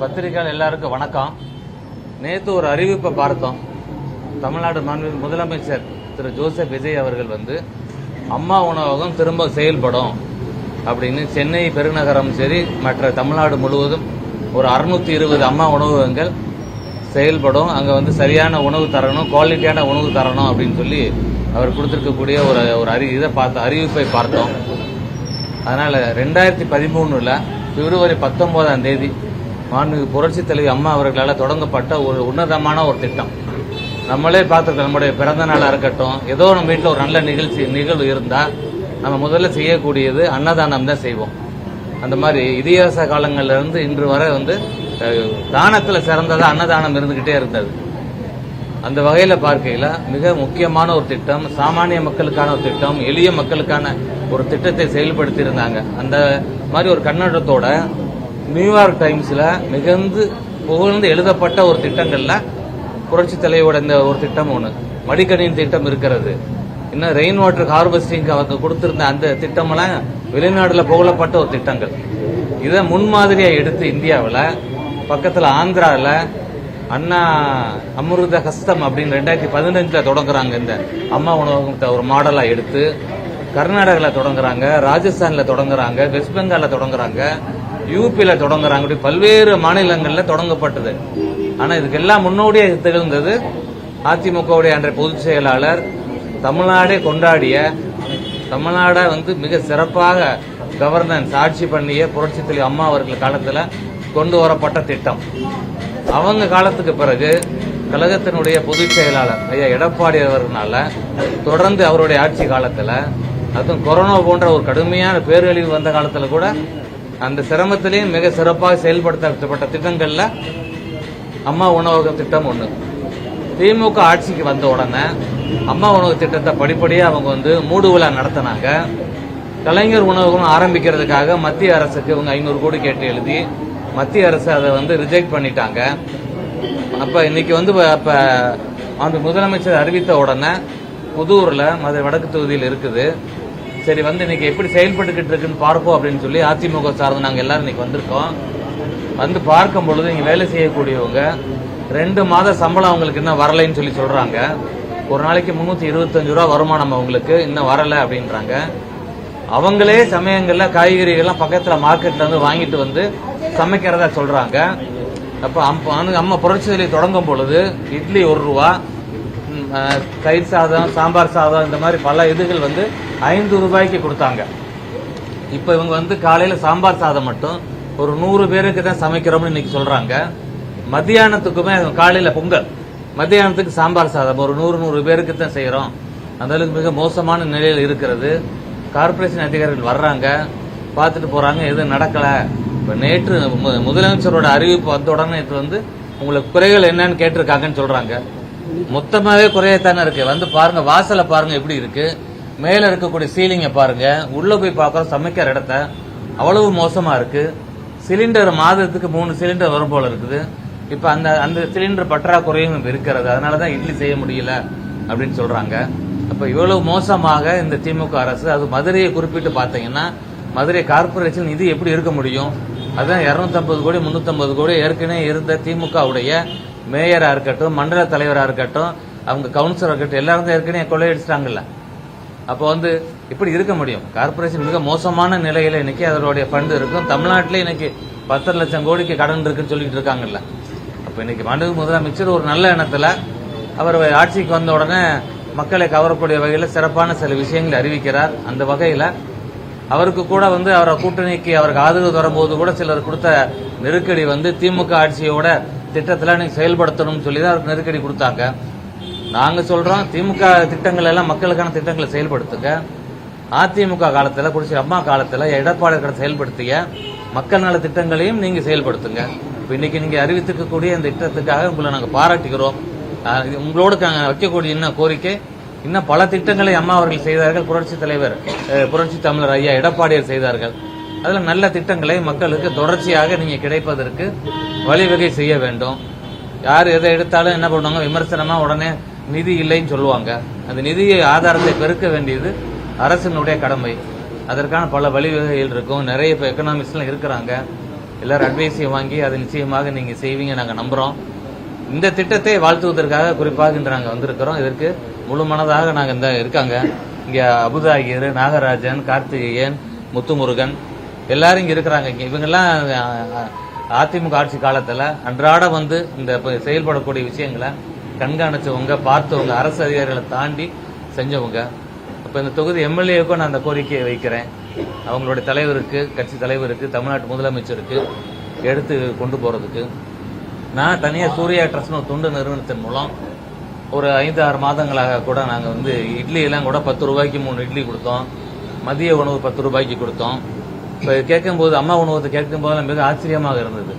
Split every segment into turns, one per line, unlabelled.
பத்திரிகையாளர் எல்லாருக்கும் வணக்கம். நேற்று ஒரு அறிவிப்பை பார்த்தோம். தமிழ்நாடு மாண்புமிகு முதலமைச்சர் திரு ஜோசப் விஜய் அவர்கள் அம்மா உணவகம் திரும்ப செயல்படும் அப்படின்னு சென்னை பெருநகரம் சரி மற்ற தமிழ்நாடு முழுவதும் ஒரு 620 அம்மா உணவகங்கள் செயல்படும். அங்கே சரியான உணவு தரணும், குவாலிட்டியான உணவு தரணும் அப்படின்னு சொல்லி அவர் கொடுத்துருக்கக்கூடிய ஒரு அறிவிப்பை பார்த்தோம். அதனால் 2013 பிப்ரவரி 19 மாண்புமிகு புரட்சித் தலைவி அம்மா அவர்களால் தொடங்கப்பட்ட ஒரு உன்னதமான ஒரு திட்டம். நம்மளே பார்த்துருக்கோம். நம்முடைய பிறந்த நாளாக இருக்கட்டும், ஏதோ நம்ம வீட்டில் ஒரு நல்ல நிகழ்வு இருந்தால் நம்ம முதல்ல செய்யக்கூடியது அன்னதானம் தான் செய்வோம். அந்த மாதிரி இதிகாச காலங்கள்லேருந்து இன்று வரை தானத்தில் சிறந்ததாக அன்னதானம் இருந்துக்கிட்டே இருந்தது. அந்த வகையில் பார்க்கையில் மிக முக்கியமான ஒரு திட்டம், சாமானிய மக்களுக்கான ஒரு திட்டம், எளிய மக்களுக்கான ஒரு திட்டத்தை செயல்படுத்தி இருந்தாங்க. அந்த மாதிரி ஒரு கண்ணோட்டத்தோட நியூயார்க் டைம்ஸில் மிகுந்து புகழ்ந்து எழுதப்பட்ட ஒரு திட்டங்கள்ல புரட்சி தலைவியோட இந்த ஒரு திட்டம் ஒன்று, மடிக்கணினி திட்டம் இருக்கிறது. இன்னும் ரெயின் வாட்டர் ஹார்வெஸ்டிங் அவங்க கொடுத்திருந்த அந்த திட்டமெல்லாம் வெளிநாடுல புகழப்பட்ட ஒரு திட்டங்கள். இதை முன்மாதிரியா எடுத்து இந்தியாவில் பக்கத்தில் ஆந்திராவில் அண்ணா அமிர்த ஹஸ்தம் அப்படின்னு 2015 தொடங்குறாங்க. இந்த அம்மா உணவகத்தை ஒரு மாடலா எடுத்து கர்நாடகாவில் தொடங்குறாங்க, ராஜஸ்தானில் தொடங்குறாங்க, வெஸ்ட் பெங்காலில் தொடங்குறாங்க, யூபியில் தொடங்குறாங்க. இப்படி பல்வேறு மாநிலங்களில் தொடங்கப்பட்டது. ஆனால் இதுக்கெல்லாம் முன்னோடியாக திகழ்ந்தது அதிமுகவுடைய அன்றைய பொதுச் செயலாளர், தமிழ்நாடே கொண்டாடிய, தமிழ்நாடை மிக சிறப்பாக கவர்னன்ஸ் ஆட்சி பண்ணிய புரட்சி தலைவி அம்மா அவர்கள் காலத்தில் கொண்டு வரப்பட்ட திட்டம். அவங்க காலத்துக்கு பிறகு கழகத்தினுடைய பொதுச் செயலாளர் ஐயா எடப்பாடி அவர்களால தொடர்ந்து அவருடைய ஆட்சி காலத்தில், அதுவும் கொரோனா போன்ற ஒரு கடுமையான பேரழிவு வந்த காலத்தில் கூட அந்த சிரமத்திலேயும் மிக சிறப்பாக செயல்படுத்தப்பட்ட திட்டங்கள்ல அம்மா உணவக திட்டம் ஒன்று. திமுக ஆட்சிக்கு வந்த உடனே அம்மா உணவு திட்டத்தை படிப்படியாக அவங்க மூடு விழா நடத்தினாங்க. கலைஞர் உணவகம் ஆரம்பிக்கிறதுக்காக மத்திய அரசுக்கு இவங்க 500 கோடி கேட்டு எழுதி மத்திய அரசு அதை ரிஜெக்ட் பண்ணிட்டாங்க. அப்ப இன்னைக்கு அந்த முதலமைச்சர் அறிவித்த உடனே புதூர்ல மதுரை வடக்கு தொகுதியில் இருக்குது. சரி இன்னைக்கு எப்படி செயல்பட்டுக்கிட்டு இருக்குன்னு பார்ப்போம் அப்படின்னு சொல்லி அதிமுக சார்ந்து நாங்கள் எல்லாரும் இன்னைக்கு வந்திருக்கோம். பார்க்கும் பொழுது இங்க வேலை செய்யக்கூடியவங்க 2 மாத சம்பளம் அவங்களுக்கு இன்னும் வரலைன்னு சொல்லி சொல்றாங்க. ஒரு நாளைக்கு 325 ரூபா வருமானம் அவங்களுக்கு இன்னும் வரல அப்படின்றாங்க. அவங்களே சமயங்கள்ல காய்கறிகள்லாம் பக்கத்துல மார்க்கெட்ல வாங்கிட்டு சமைக்கிறதா சொல்றாங்க. அப்ப அம்மா புரட்சி தலைவி தொடங்கும் பொழுது இட்லி 1 ரூபா, தயிர் சாதம், சாம்பார் சாதம், இந்த மாதிரி பல இதுகள் 5 ரூபாய்க்கு கொடுத்தாங்க. இப்ப இவங்க காலையில சாம்பார் சாதம் மட்டும் ஒரு 100 பேருக்கு தான் சமைக்கிறோம்னு இன்னைக்கு சொல்றாங்க. மத்தியானத்துக்குமே காலையில பொங்கல், மத்தியானத்துக்கு சாம்பார் சாதம் ஒரு 100 பேருக்கு தான் செய்யறோம். அந்த அளவுக்கு மிக மோசமான நிலையில் இருக்கிறது. கார்பரேஷன் அதிகாரிகள் வர்றாங்க, பார்த்துட்டு போறாங்க, எதுவும் நடக்கல. இப்ப நேற்று முதலமைச்சரோட அறிவிப்பு வந்த உடனே உங்களுக்கு குறைகள் என்னன்னு கேட்டிருக்காங்கன்னு சொல்றாங்க. மொத்தமாவே குறையத்தானே இருக்கு. பாருங்க, வாசலை பாருங்க எப்படி இருக்கு, மேல இருக்கக்கூடிய சீலிங்கை பாருங்க, உள்ள போய் பார்க்கறோம் சமைக்கிற இடத்த அவ்வளவு மோசமா இருக்கு. சிலிண்டர் மாதத்துக்கு 3 சிலிண்டர் வரும் போல இருக்குது. இப்ப அந்த சிலிண்டர் பற்றாக்குறையும் இருக்கிறது. அதனாலதான் இட்லி செய்ய முடியல அப்படின்னு சொல்றாங்க. அப்ப இவ்வளவு மோசமாக இந்த திமுக அரசு, அது மதுரையை குறிப்பிட்டு பாத்தீங்கன்னா மதுரை கார்பரேஷன் நிதி எப்படி இருக்க முடியும்? அதான் 250 கோடி 350 கோடி ஏற்கனவே இருந்த திமுகவுடைய மேயரா இருக்கட்டும், மண்டல தலைவரா இருக்கட்டும், அவங்க கவுன்சிலரா இருக்கட்டும், எல்லாரும் ஏற்கனவே கொள்ளையடிச்சிட்டாங்கல்ல. அப்போ இப்படி இருக்க முடியும்? கார்பரேஷன் மிக மோசமான நிலையில இன்னைக்கு அதனுடைய ஃபண்ட் இருக்கும். தமிழ்நாட்டிலே இன்னைக்கு 10 லட்சம் கோடிக்கு கடன் இருக்குன்னு சொல்லிட்டு இருக்காங்கல்ல. அப்ப இன்னைக்கு மாண்புமிகு முதலமைச்சர் ஒரு நல்ல எண்ணத்துல அவர் ஆட்சிக்கு வந்த உடனே மக்களை கவரக்கூடிய வகையில் சிறப்பான சில விஷயங்களை அறிவிக்கிறார். அந்த வகையில அவருக்கு கூட அவரை கூட்டணிக்கு அவருக்கு ஆதரவு வரும்போது கூட சிலர் கொடுத்த நெருக்கடி திமுக ஆட்சியோட திட்டத்தில் நீங்க செயல்படுத்தணும்னு சொல்லி தான் அவருக்கு நெருக்கடி கொடுத்தாங்க. நாங்க சொல்றோம், திமுக திட்டங்கள் எல்லாம் மக்களுக்கான திட்டங்களை செயல்படுத்துங்க. அதிமுக காலத்துல புரட்சி அம்மா காலத்துல எடப்பாடி செயல்படுத்திய மக்கள் நல திட்டங்களையும் நீங்க செயல்படுத்துங்க. இன்னைக்கு நீங்க அறிவித்திருக்கக்கூடிய இந்த திட்டத்துக்காக உங்களை நாங்க பாராட்டுகிறோம். உங்களோட வைக்கக்கூடிய இன்னும் கோரிக்கை, இன்னும் பல திட்டங்களை அம்மா அவர்கள் செய்தார்கள். புரட்சி தலைவர் புரட்சி தமிழர் ஐயா எடப்பாடியார் செய்தார்கள். அதுல நல்ல திட்டங்களை மக்களுக்கு தொடர்ச்சியாக நீங்க கிடைப்பதற்கு வழிவகை செய்ய வேண்டும். யார் எதை எடுத்தாலும் என்ன பண்ணுவாங்க, விமர்சனமா உடனே நிதி இல்லைன்னு சொல்லுவாங்க. அந்த நிதியை ஆதாரத்தை பெருக்க வேண்டியது அரசினுடைய கடமை. அதற்கான பல வழிவகைகள் இருக்கும். நிறைய இப்போ எக்கனாமிக்ஸ்லாம் இருக்கிறாங்க. எல்லாரும் அட்வைஸையும் வாங்கி அதை நிச்சயமாக நீங்க செய்வீங்க நாங்கள் நம்புறோம். இந்த திட்டத்தை வாழ்த்துவதற்காக குறிப்பாக இன்று நாங்கள் வந்திருக்கிறோம். இதற்கு முழு மனதாக நாங்கள் இந்த இருக்காங்க இங்க அபுதாகிர், நாகராஜன், கார்த்திகேயன், முத்துமுருகன் எல்லாரும் இங்க இருக்கிறாங்க. இவங்கெல்லாம் அதிமுக ஆட்சி காலத்துல அன்றாட வந்து இந்த செயல்படக்கூடிய விஷயங்களை கண்காணிச்சவங்க, பார்த்தவங்க, அரசு அதிகாரிகளை தாண்டி செஞ்சவங்க. அப்ப இந்த தொகுதி எம்எல்ஏவுக்கும் நான் அந்த கோரிக்கையை வைக்கிறேன். அவங்களுடைய தலைவருக்கு, கட்சி தலைவருக்கு, தமிழ்நாட்டு முதலமைச்சருக்கு எடுத்து கொண்டு போறதுக்கு. நான் தனியாக சூர்யா ட்ரஸ்ட்னு ஒரு தொண்டு நிறுவனத்தின் மூலம் ஒரு 5-6 மாதங்களாக கூட நாங்கள் வந்து இட்லி எல்லாம் கூட 10 ரூபாய்க்கு 3 இட்லி கொடுத்தோம். மதிய உணவு 10 ரூபாய்க்கு கொடுத்தோம். இப்போ கேட்கும்போது அம்மா உணவத்தை கேட்கும் போதெல்லாம் மிக ஆச்சரியமாக இருந்தது.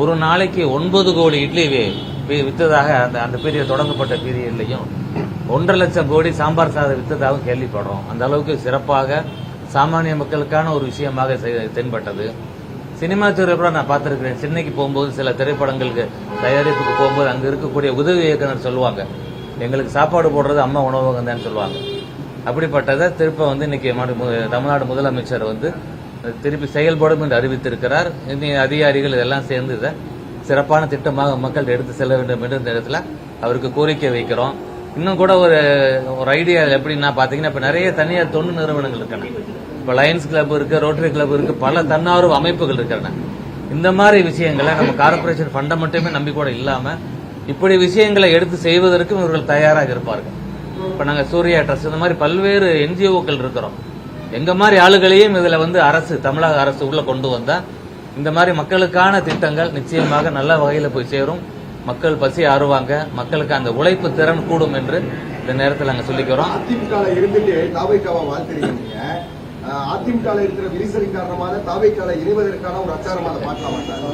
ஒரு நாளைக்கு 9 கோடி இட்லி வித்ததாக அந்த பீரியட் தொடங்கப்பட்ட பீரியட்லையும் 1.5 லட்சம் கோடி சாம்பார் சாதம் வித்ததாகவும் கேள்விப்படுறோம். அந்த அளவுக்கு சிறப்பாக சாமானிய மக்களுக்கான ஒரு விஷயமாக தென்பட்டது. சினிமா துறை கூட நான் பார்த்திருக்கிறேன். சென்னைக்கு போகும்போது சில திரைப்படங்களுக்கு தயாரிப்புக்கு போகும்போது அங்க இருக்கக்கூடிய உதவி இயக்குனர் சொல்லுவாங்க, எங்களுக்கு சாப்பாடு போடுறது அம்மா உணவகம் தான் சொல்லுவாங்க. அப்படிப்பட்டதை திருப்ப வந்து இன்னைக்கு தமிழ்நாடு முதலமைச்சர் வந்து திருப்பி செயல்படும் என்று அறிவித்திருக்கிறார். அதிகாரிகள் இதெல்லாம் சேர்ந்து இதை சிறப்பான திட்டமாக மக்கள் எடுத்து செல்ல வேண்டும் என்று இந்த இடத்துல அவருக்கு கோரிக்கை வைக்கிறோம். இன்னும் கூட ஒரு ஐடியா எப்படின்னா பாத்தீங்கன்னா இப்ப நிறைய தனியார் தொண்டு நிறுவனங்கள் இருக்காங்க. இப்ப லயன்ஸ் கிளப் இருக்கு, ரோட்டரி கிளப் இருக்கு, பல தன்னார்வ அமைப்புகள் இருக்காங்க. இந்த மாதிரி விஷயங்களை நம்ம கார்பரேஷன் ஃபண்டை மட்டுமே நம்பி கூட இல்லாம இப்படி விஷயங்களை எடுத்து செய்வதற்கும் இவர்கள் தயாராக இருப்பார்கள். இப்ப நாங்க சூர்யா ட்ரஸ்ட் இந்த மாதிரி பல்வேறு என்ஜிஓக்கள் இருக்கிறோம். எங்க மாதிரி ஆளுகளையும் இதுல வந்து தமிழக அரசு உள்ள கொண்டு வந்தா இந்த மாதிரி மக்களுக்கான திட்டங்கள் நிச்சயமாக நல்ல வகையில போய் சேரும். மக்கள் பசி ஆறுவாங்க, மக்களுக்கு அந்த உழைப்பு திறன் கூடும் என்று இந்த நேரத்தில் நாங்க சொல்லிக்கிறோம்.
அதிமுக இருந்துட்டு தாவைக்காவை வாழ்த்துறீங்க. அதிமுக இருக்கிற விரிசலின் காரணமாக தாவைக்கால இணைவதற்கான ஒரு அச்சாரமாக பார்க்க மாட்டாங்க.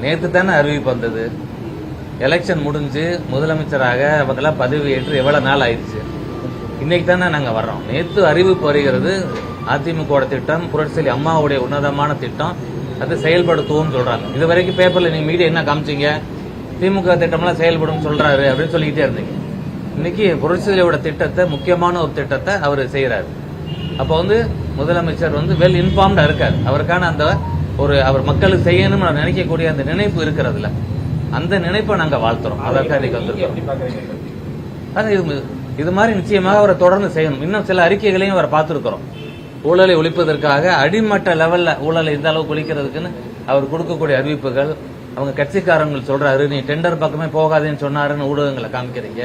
நேற்று தானே அறிவிப்பு வந்தது. எலெக்ஷன் முடிஞ்சு முதலமைச்சராக அவங்கெல்லாம் பதவி ஏற்று எவ்வளவு நாள் ஆயிடுச்சு. இன்னைக்கு தானே நாங்க வர்றோம். நேற்று அறிவிப்பு வருகிறது. அதிமுக திட்டம் புரட்சியாளி அம்மாவுடைய உன்னதமான திட்டம், அது செயல்படுத்துவோம் சொல்றாங்க. இது வரைக்கும் பேப்பர்ல நீங்க மீடியா என்ன காமிச்சீங்க, திமுக திட்டம்லாம் செயல்படும் சொல்றாரு அப்படின்னு சொல்லிக்கிட்டே இருந்தீங்க. இன்னைக்கு புரட்சியாளியோட திட்டத்தை, முக்கியமான ஒரு திட்டத்தை அவர் செய்யறாரு. அப்ப வந்து முதலமைச்சர் வந்து வெல் இன்ஃபார்ம்டா இருக்காரு. அவருக்கான அந்த அவர் மக்களுக்கு செய்யணும்னு நினைக்கக்கூடிய அந்த நினைப்பு இருக்கிறதுல அந்த நினைப்பை நாங்க வாழ்த்துறோம். அதற்காக இன்னைக்கு வந்திருக்கோம். இது மாதிரி நிச்சயமாக அவரை தொடர்ந்து செய்யணும். இன்னும் சில அறிக்கைகளையும் அவரை பார்த்திருக்கிறோம். ஊழலை ஒழிப்பதற்காக அடிமட்ட லெவல்ல ஊழலை இந்த அளவுக்கு ஒழிக்கிறதுக்குன்னு அவர் கொடுக்கக்கூடிய அறிவிப்புகள், அவங்க கட்சிக்காரங்க சொல்றாரு நீ டெண்டர் பக்கமே போகாதேன்னு சொன்னாருன்னு ஊடகங்களை காமிக்கிறீங்க.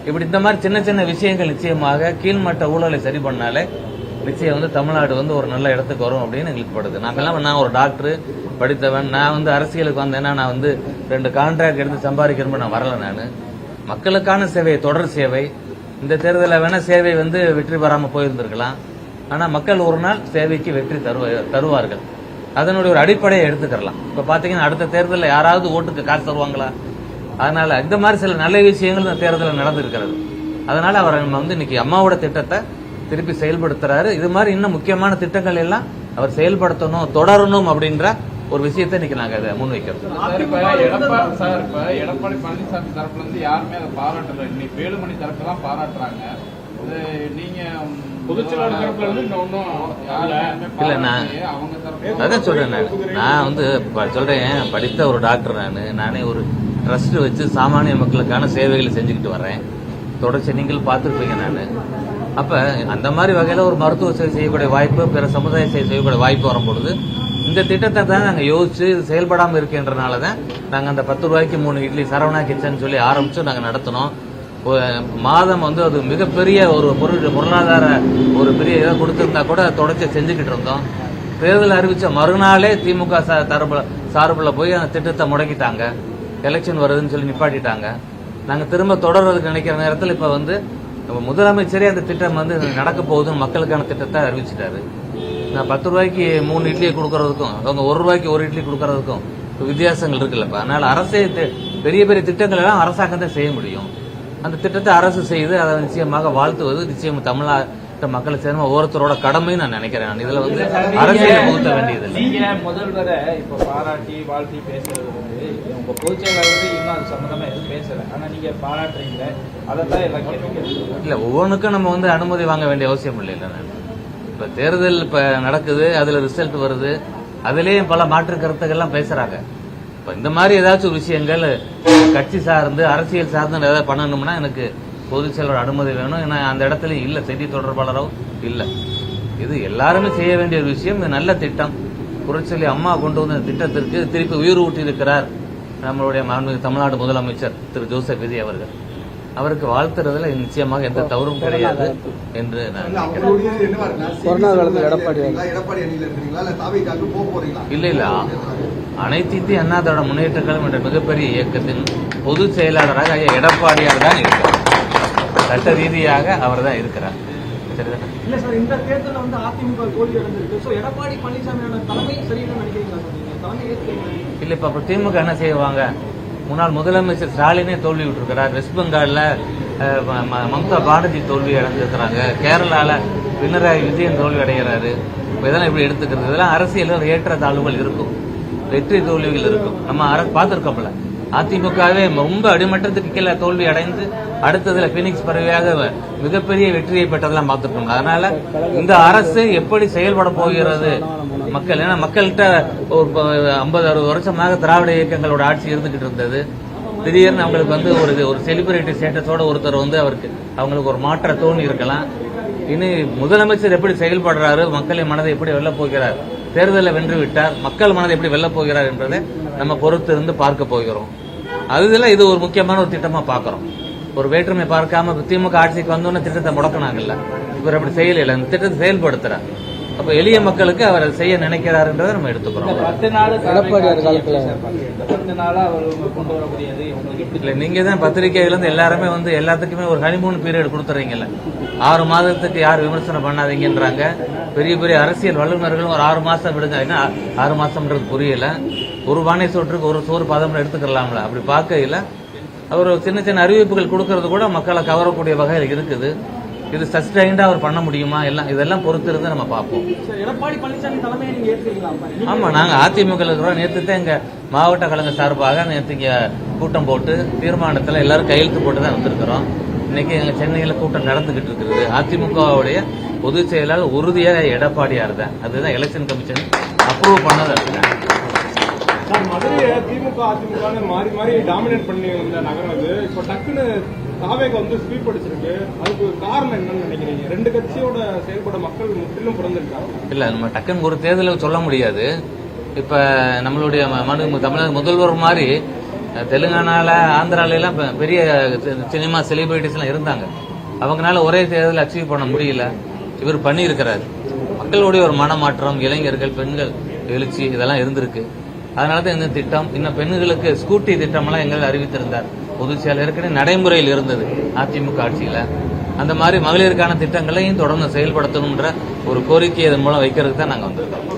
இப்படி இந்த மாதிரி சின்ன சின்ன விஷயங்கள் நிச்சயமாக கீழ்மட்ட ஊழலை சரி பண்ணாலே நிச்சயம் வந்து தமிழ்நாடு வந்து ஒரு நல்ல இடத்துக்கு வரும் அப்படின்னு எங்களுக்கு படுது. நான் ஒரு டாக்டர் படித்தவன், நான் வந்து அரசியலுக்கு வந்தேன்னா நான் வந்து 2 கான்ட்ராக்ட் எடுத்து சம்பாதிக்கணும்னு நான் வரல. நான் மக்களுக்கான சேவை, தொடர் சேவை. இந்த தேர்தலில் வேணா சேவை வந்து வெற்றி பெறாம போயிருந்திருக்கலாம். ஆனா மக்கள் ஒரு நாள் சேவைக்கு வெற்றி தருவார்கள். அதனுடைய ஒரு அடிப்படையை எடுத்துக்கலாம். இப்ப பாத்தீங்கன்னா அடுத்த தேர்தலில் யாராவது ஓட்டுக்கு காசு தருவாங்களா? அதனால இந்த மாதிரி சில நல்ல விஷயங்கள் இந்த தேர்தலில் நடந்திருக்கிறது. அதனால அவர் வந்து இன்னைக்கு அம்மாவோட திட்டத்தை திருப்பி செயல்படுத்துறாரு. இது மாதிரி இன்னும் முக்கியமான திட்டங்கள் எல்லாம் அவர் செயல்படுத்தணும், தொடரணும் அப்படின்ற ஒரு விஷயத்தை இன்னைக்கு நாங்க அதை முன்வைக்கிறோம்.
எடப்பாடி பழனிசாமி தரப்புல இருந்து யாருமே அதை பாராட்டல. இன்னைக்கு வேலுமணி தரப்பு தான் பாராட்டுறாங்க. நீங்க பொதுச்செயலாளர் தரப்புல இருந்து
இல்ல, நான் அதான் சொல்றேன். நான் வந்து சொல்றேன், படித்த ஒரு டாக்டர். நானே ஒரு ட்ரஸ்ட் வச்சு சாமானிய மக்களுக்கான சேவைகளை செஞ்சுக்கிட்டு வர்றேன். தொடர்ச்சி நீங்கள் பார்த்துருப்பீங்க. நான் அப்ப அந்த மாதிரி வகையில ஒரு மருத்துவ சேவை செய்யக்கூடிய வாய்ப்பு, பிற சமுதாய சேவை செய்யக்கூடிய வாய்ப்பு வரும்பொழுது இந்த திட்டத்தை தான் நாங்க யோசிச்சு இது செயல்படாம இருக்கின்றனாலதான் நாங்க அந்த 10 ரூபாய்க்கு 3 இட்லி சரவணா கிச்சன் சொல்லி ஆரம்பிச்சு நாங்க நடத்தினோம். மாதம் வந்து அது மிகப்பெரிய ஒரு பொருளாதார ஒரு பெரிய இதை கொடுத்திருந்தா கூட தொடர்ச்சி செஞ்சுக்கிட்டு இருந்தோம். தேர்தல் அறிவிச்ச மறுநாளே திமுக சார்பில் போய் அந்த திட்டத்தை முடக்கிட்டாங்க. எலெக்ஷன் வருதுன்னு சொல்லி நிப்பாட்டிட்டாங்க. நாங்க திரும்ப தொடர்றதுக்கு நினைக்கிற நேரத்தில் இப்ப வந்து முதலமைச்சரே அந்த திட்டம் வந்து நடக்க போகுதுன்னு மக்களுக்கான திட்டத்தை அறிவிச்சிட்டாரு. நான் 10 ரூபாய்க்கு 3 இட்லியை கொடுக்கறதுக்கும் அவங்க 1 ரூபாய்க்கு 1 இட்லி கொடுக்கறதுக்கும் வித்தியாசங்கள் இருக்குல்லப்ப. அதனால அரசே பெரிய பெரிய திட்டங்கள் எல்லாம் அரசாங்கம் தான் செய்ய முடியும். அந்த திட்டத்தை அரசு செய்து அதை நிச்சயமாக வாழ்த்துவது நிச்சயம் தமிழ்நாட்டு மக்களை சேர்ந்த ஒவ்வொருத்தரோட கடமை நான் நினைக்கிறேன். இதுல வந்து அரசியல் புகுத்த வேண்டியது இல்லை.
நீங்க முதல்வரை இப்ப பாராட்டி வாழ்த்தி பேசுறது வந்து உங்க பொதுச்செயலாளர் வந்து இன்னும் அது சம்பந்தமா எதுவும் பேசல. ஆனா நீங்க பாராட்டுறீங்க, அதைத்தான் எல்லாம் கேட்க
இல்ல. ஒவ்வொன்றுக்கும் நம்ம வந்து அனுமதி வாங்க வேண்டிய அவசியம் இல்லை. நான் இப்ப தேர்தல் இப்ப நடக்குது, அதுல ரிசல்ட் வருது. அதுலேயும் பல மாற்று கருத்துக்கள்லாம் பேசுறாங்க. இப்போ இந்த மாதிரி ஏதாச்சும் ஒரு விஷயங்கள் கட்சி சார்ந்து அரசியல் சார்ந்து ஏதாவது பண்ணணும்னா எனக்கு பொதுச் செயலர் அனுமதி வேணும். ஏன்னா அந்த இடத்துல இல்லை, செய்தி தொடர்பாளரோ இல்லை. இது எல்லாருமே செய்ய வேண்டிய ஒரு விஷயம். இது நல்ல திட்டம். புரட்சியாளி அம்மா கொண்டு வந்த திட்டத்திற்கு திருப்பி உயிர் ஊட்டியிருக்கிறார் நம்மளுடைய மாண்புமிகு தமிழ்நாடு முதலமைச்சர் திரு ஜோசப் விஜய் அவர்கள். அவருக்கு வாழ்த்துறதுல நிச்சயமாக எந்த தவறும் கிடையாது என்று நான் இல்ல அனைத்து இந்திய அண்ணா திராவிட முன்னேற்ற கழகம் என்ற மிகப்பெரிய இயக்கத்தின் பொதுச் செயலாளராக எடப்பாடியார் தான் இருக்கிறார். சட்ட ரீதியாக அவர் தான் இருக்கிறார்.
இல்ல சார், இந்த தேர்தலில் வந்து அதிமுக தோல்வி அடைந்திருக்கு. சோ எடப்பாடி பழனிசாமியோட தலைமை சரியில்லை நினைக்கிறீங்களா சார்? நீங்க தலைமை
இல்ல இப்ப திமுக என்ன செய்வாங்க? முன்னாள் முதலமைச்சர் ஸ்டாலினே தோல்வி விட்டுருக்கிறார். வெஸ்ட் பெங்கால்ல மம்தா பானர்ஜி தோல்வி அடைஞ்சிருக்கிறாங்க. கேரளால பினராயி விஜயன் தோல்வி அடைகிறாரு. இதெல்லாம் இப்படி எடுத்துக்கிறது, இதெல்லாம் அரசியல் ஏற்ற தாழ்வுகள் இருக்கும், வெற்றி தோல்விகள் இருக்கும். நம்ம பார்த்திருக்கோம்ல, அதிமுகவே ரொம்ப அடிமட்டத்துக்கு கீழே தோல்வி அடைந்து அடுத்ததுல பீனிக்ஸ் பறவையாக மிகப்பெரிய வெற்றியை பெற்றதெல்லாம் பார்த்திருக்கோம். அதனால இந்த அரசு எப்படி செயல்பட போகிறது மக்கள், ஏன்னா மக்கள்கிட்ட ஒரு 50-60 வருஷமாக திராவிட இயக்கங்களோட ஆட்சி இருந்துகிட்டு இருந்தது. திடீர்னு அவங்களுக்கு வந்து ஒரு செலிபிரிட்டி ஸ்டேட்டஸோட ஒருத்தர் வந்து அவங்களுக்கு ஒரு மாற்ற தோணி இருக்கலாம். இனி முதலமைச்சர் எப்படி செயல்படுறாரு, மக்களின் மனதை எப்படி வெல்ல போகிறார், தேர்தலில் வென்று விட்டார், மக்கள் மனதை எப்படி வெல்ல போகிறார் என்றதை நம்ம பொறுத்து இருந்து பார்க்க போகிறோம். அதுல இது ஒரு முக்கியமான ஒரு திட்டமா பாக்குறோம். ஒரு வேற்றுமை பார்க்காம திமுக ஆட்சிக்கு வந்தோன்னு திட்டத்தை முடக்கினாங்கல்ல, இவர் அப்படி செய்யல, இந்த திட்டத்தை செயல்படுத்துறார். அப்ப எளிய மக்களுக்கு அவர் செய்ய நினைக்கிறாருன்றதை நம்ம எடுத்துக்கிறோம். இல்ல நீங்க தான் பத்திரிகைகள் இருந்து எல்லாருமே வந்து எல்லாத்துக்குமே ஒரு ஹனிமூன் பீரியட் கொடுத்துறீங்கல்ல. 6 மாதத்துக்கு யார் விமர்சனம் பண்ணாதீங்கன்றாங்க. பெரிய பெரிய அரசியல் வல்லுநர்களும் ஒரு 6 மாசம் விடுங்க. ஏன்னா 6 மாசம்ன்றது புரியல. ஒரு பானை சோற்றுக்கு ஒரு சோறு பதம் எடுத்துக்கலாம்ல. அப்படி பார்க்கையில அவர் சின்ன சின்ன அறிவிப்புகள் கொடுக்கறது கூட மக்களை கவரக்கூடிய வகையில் இருக்குது. இது சஸ்டைண்டா அவர் பண்ண முடியுமா, எல்லாம் இதெல்லாம் பொறுத்து இருந்து நம்ம பார்ப்போம்.
எடப்பாடி பழனிசாமி தலைமையை நீங்க ஏற்றுக்கீங்களா?
ஆமா, நாங்க அதிமுக இருக்கிறோம். நேற்று தான் எங்க மாவட்ட கழக சார்பாக நேற்று இங்க கூட்டம் போட்டு தீர்மானத்துல எல்லாரும் கையெழுத்து போட்டு தான் வந்திருக்கிறோம். இன்னைக்கு எங்க சென்னையில கூட்டம் நடந்துகிட்டு இருக்குது. அதிமுகவுடைய பொதுச் செயலாளர் உறுதியாக எடப்பாடியார் தான். அதுதான் எலெக்ஷன் கமிஷன் அப்ரூவ் பண்ணது. அதுதான்
மதுரையை திமுக அதிமுக மாறி மாறி டாமினேட் பண்ணி வந்த நகரம் அது இப்ப டக்குன்னு தாவேக வந்து ஸ்வீப் அடிச்சிருக்கு. அதுக்கு காரணம் என்னன்னு நினைக்கிறீங்க? 2 கட்சியோட செயல்பட மக்கள் முற்றிலும் பிறந்திருக்காங்க.
இல்ல நம்ம டக்குன்னு ஒரு தேர்தலை சொல்ல முடியாது. இப்ப நம்மளுடைய தமிழக முதல்வர் மாதிரி தெலுங்கானால ஆந்திரால எல்லாம் பெரிய சினிமா செலிபிரிட்டிஸ் எல்லாம் இருந்தாங்க. அவங்களால ஒரே தேர்தலை அச்சீவ் பண்ண முடியல. இவர் பண்ணியிருக்கிறார். மக்களுடைய ஒரு மனமாற்றம், இளைஞர்கள், பெண்கள் எழுச்சி இதெல்லாம் இருந்திருக்கு. அதனாலதான் இந்த திட்டம், இன்னும் பெண்களுக்கு ஸ்கூட்டி திட்டம் எல்லாம் எங்களை அறிவித்திருந்தார் பொதுச் செயலர். ஏற்கனவே நடைமுறையில் இருந்தது அதிமுக ஆட்சியில. அந்த மாதிரி மகளிருக்கான திட்டங்களையும் தொடர்ந்து செயல்படுத்தணும்ன்ற ஒரு கோரிக்கை இதன் மூலம் வைக்கிறதுக்கு தான் நாங்க வந்திருக்கோம்.